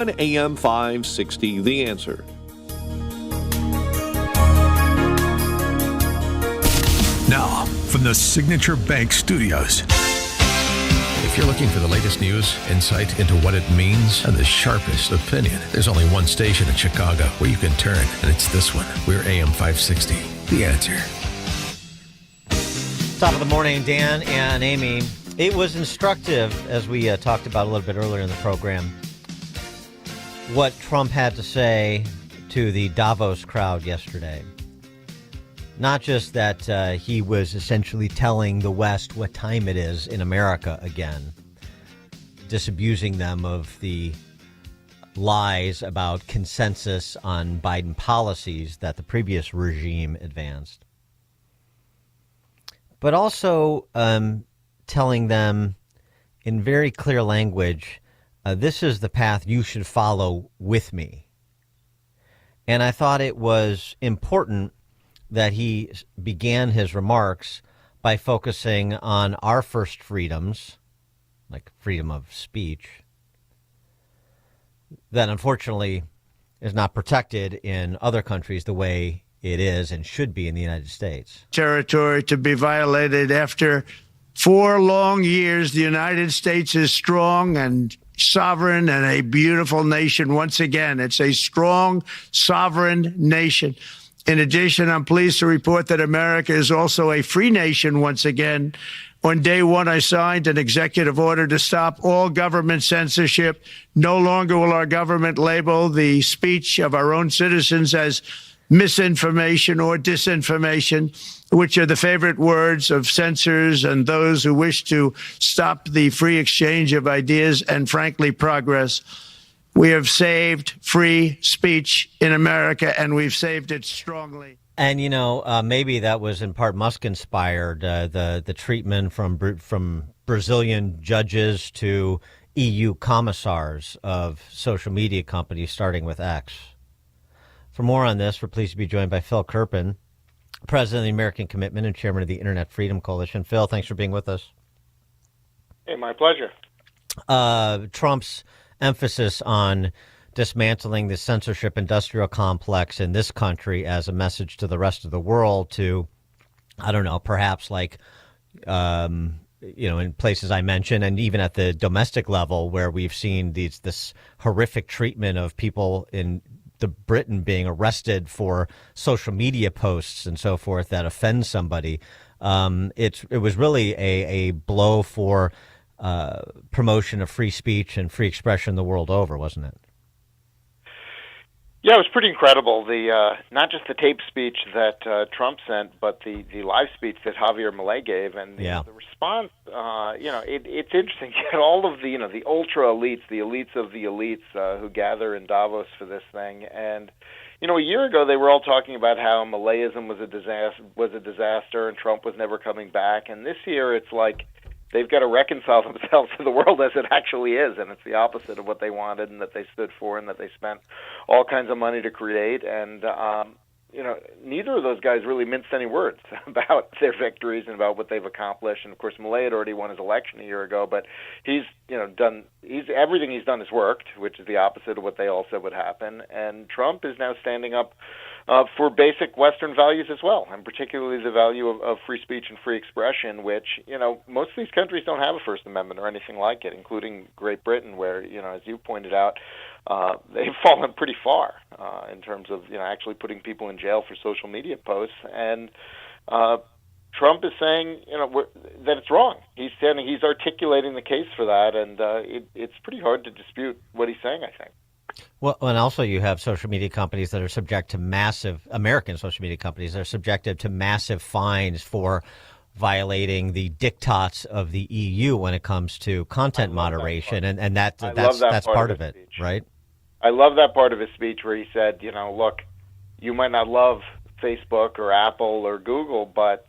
AM 560, The Answer. Now, from the Signature Bank Studios. If you're looking for the latest news, insight into what it means, and the sharpest opinion, there's only one station in Chicago where you can turn, and it's this one. We're AM 560, The Answer. Top of the morning, Dan and Amy. It was instructive, as we talked about a little bit earlier in the program, what Trump had to say to the Davos crowd yesterday. Not just that he was essentially telling the West what time it is in America again, disabusing them of the lies about consensus on Biden policies that the previous regime advanced, but also telling them in very clear language, this is the path you should follow with me. And I thought it was important that he began his remarks by focusing on our first freedoms, like freedom of speech, that unfortunately is not protected in other countries the way it is and should be in the United States. Territory to be violated after 4 long years. The United States is strong and sovereign and a beautiful nation. Once again, it's a strong, sovereign nation. In addition, I'm pleased to report that America is also a free nation once again. On day one, I signed an executive order to stop all government censorship. No longer will our government label the speech of our own citizens as misinformation or disinformation, which are the favorite words of censors and those who wish to stop the free exchange of ideas and, frankly, progress. We have saved free speech in America, and we've saved it strongly. And, you know, maybe that was in part Musk-inspired, the treatment from Brazilian judges to EU commissars of social media companies, starting with X. For more on this, we're pleased to be joined by Phil Kerpen, president of the American Commitment and chairman of the Internet Freedom Coalition. Phil, thanks for being with us. Hey, my pleasure. Trump's emphasis on dismantling the censorship industrial complex in this country as a message to the rest of the world to, I don't know, perhaps like, in places I mentioned, and even at the domestic level where we've seen this horrific treatment of people in the Britain being arrested for social media posts and so forth that offend somebody. It was really a blow for promotion of free speech and free expression the world over, wasn't it? Yeah, it was pretty incredible. The not just the tape speech that Trump sent, but the live speech that Javier Milei gave, and the response. It's interesting. You had all of the ultra elites, the elites of the elites who gather in Davos for this thing, and a year ago they were all talking about how Malaism was a disaster, and Trump was never coming back, and this year it's like they've got to reconcile themselves to the world as it actually is, and it's the opposite of what they wanted and that they stood for and that they spent all kinds of money to create. And, neither of those guys really minced any words about their victories and about what they've accomplished. And, of course, Milei had already won his election a year ago, but everything he's done has worked, which is the opposite of what they all said would happen. And Trump is now standing up for basic Western values as well, and particularly the value of free speech and free expression, which, most of these countries don't have a First Amendment or anything like it, including Great Britain, where, as you pointed out, they've fallen pretty far in terms of, actually putting people in jail for social media posts. And Trump is saying, that it's wrong. He's articulating the case for that, and it's pretty hard to dispute what he's saying, I think. Well, and also you have social media companies that are subject to American social media companies that are subjected to massive fines for violating the diktats of the EU when it comes to content moderation, and that's part of it, right? I love that part of his speech where he said, look, you might not love Facebook or Apple or Google, but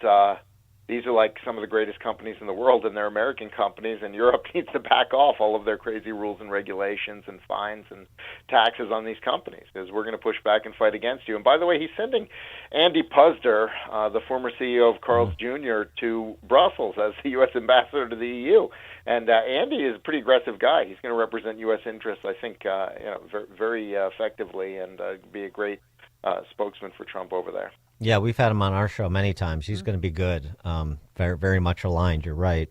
these are like some of the greatest companies in the world, and they're American companies, and Europe needs to back off all of their crazy rules and regulations and fines and taxes on these companies, because we're going to push back and fight against you. And by the way, he's sending Andy Puzder, the former CEO of Carl's Jr., to Brussels as the U.S. ambassador to the EU. And Andy is a pretty aggressive guy. He's going to represent U.S. interests, I think, very effectively, and be a great spokesman for Trump over there. Yeah, we've had him on our show many times. He's going to be good. Very, very much aligned. You're right.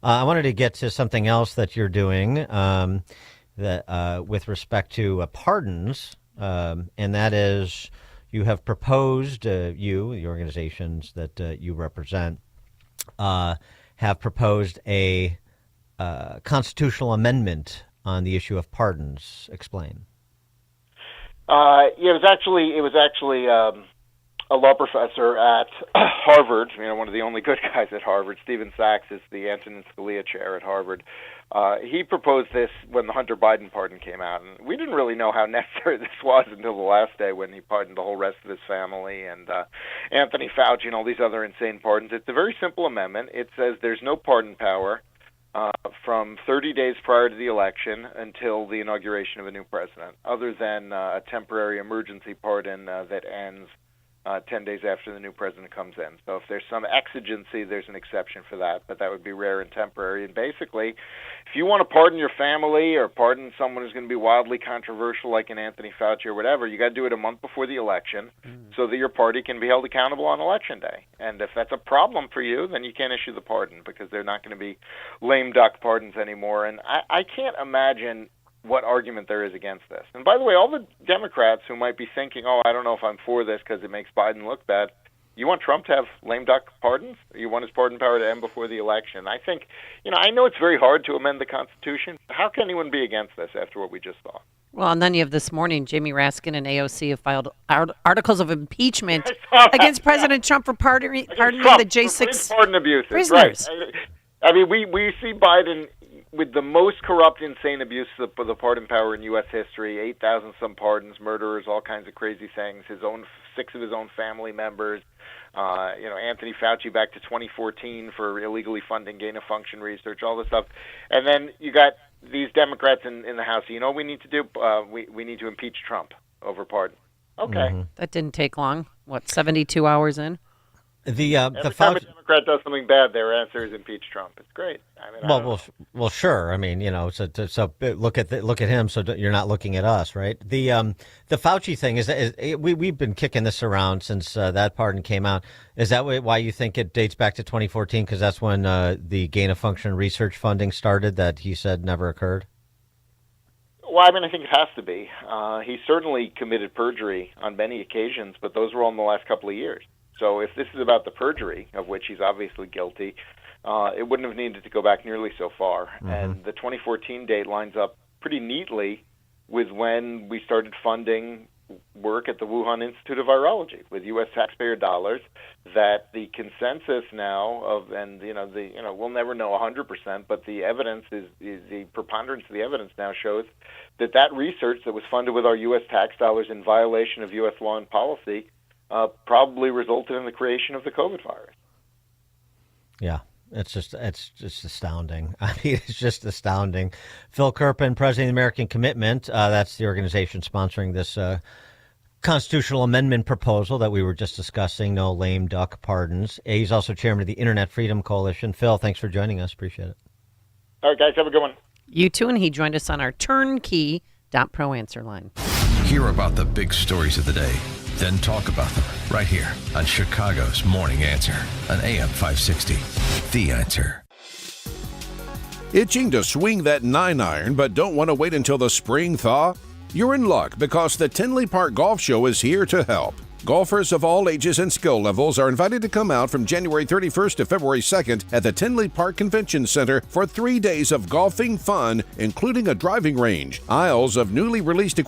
I wanted to get to something else that you're doing that with respect to pardons, and that is you have proposed, the organizations that you represent, have proposed a constitutional amendment on the issue of pardons. Explain. It was actually a law professor at Harvard, one of the only good guys at Harvard. Stephen Sachs is the Antonin Scalia chair at Harvard. He proposed this when the Hunter Biden pardon came out, and we didn't really know how necessary this was until the last day when he pardoned the whole rest of his family and Anthony Fauci and all these other insane pardons. It's a very simple amendment. It says there's no pardon power from 30 days prior to the election until the inauguration of a new president, other than a temporary emergency pardon that ends 10 days after the new president comes in. So if there's some exigency, there's an exception for that, but that would be rare and temporary. And basically, if you want to pardon your family or pardon someone who's going to be wildly controversial like an Anthony Fauci or whatever, you got to do it a month before the election so that your party can be held accountable on election day. And if that's a problem for you, then you can't issue the pardon, because they're not going to be lame duck pardons anymore. And I can't imagine what argument there is against this. And by the way, all the Democrats who might be thinking, I don't know if I'm for this because it makes Biden look bad, you want Trump to have lame duck pardons? Or you want his pardon power to end before the election? I think, I know it's very hard to amend the Constitution. How can anyone be against this after what we just saw? Well, and then you have this morning, Jamie Raskin and AOC have filed articles of impeachment against President Trump for pardoning the J6 pardon abuses. prisoners. Right. I mean, we see Biden with the most corrupt, insane abuse of the pardon power in U.S. history, 8,000 some pardons, murderers, all kinds of crazy things, 6 of his own family members, Anthony Fauci back to 2014 for illegally funding gain-of-function research, all this stuff. And then you got these Democrats in the House. You know what we need to do? We need to impeach Trump over pardon. Okay. Mm-hmm. That didn't take long. 72 hours in? Every time a Democrat does something bad, their answer is impeach Trump. It's great. Well, sure. I mean, so look at him. So you're not looking at us, right? The Fauci thing is we've been kicking this around since that pardon came out. Is that why you think it dates back to 2014? Because that's when the gain of function research funding started that he said never occurred. Well, I think it has to be. He certainly committed perjury on many occasions, but those were all in the last couple of years. So if this is about the perjury, of which he's obviously guilty, it wouldn't have needed to go back nearly so far. Mm-hmm. And the 2014 date lines up pretty neatly with when we started funding work at the Wuhan Institute of Virology with U.S. taxpayer dollars. That the consensus now we'll never know 100%, but the evidence is the preponderance of the evidence now shows that research that was funded with our U.S. tax dollars in violation of U.S. law and policy probably resulted in the creation of the COVID virus. Yeah, it's just astounding. I mean, it's just astounding. Phil Kerpen, president of the American Commitment, that's the organization sponsoring this constitutional amendment proposal that we were just discussing, no lame duck pardons. He's also chairman of the Internet Freedom Coalition. Phil, thanks for joining us. Appreciate it. All right, guys, have a good one. You too, and he joined us on our turnkey.pro answer line. Hear about the big stories of the day, then talk about them right here on Chicago's Morning Answer on AM 560. The Answer. Itching to swing that 9-iron but don't want to wait until the spring thaw? You're in luck because the Tinley Park Golf Show is here to help. Golfers of all ages and skill levels are invited to come out from January 31st to February 2nd at the Tinley Park Convention Center for 3 days of golfing fun, including a driving range, aisles of newly released equipment,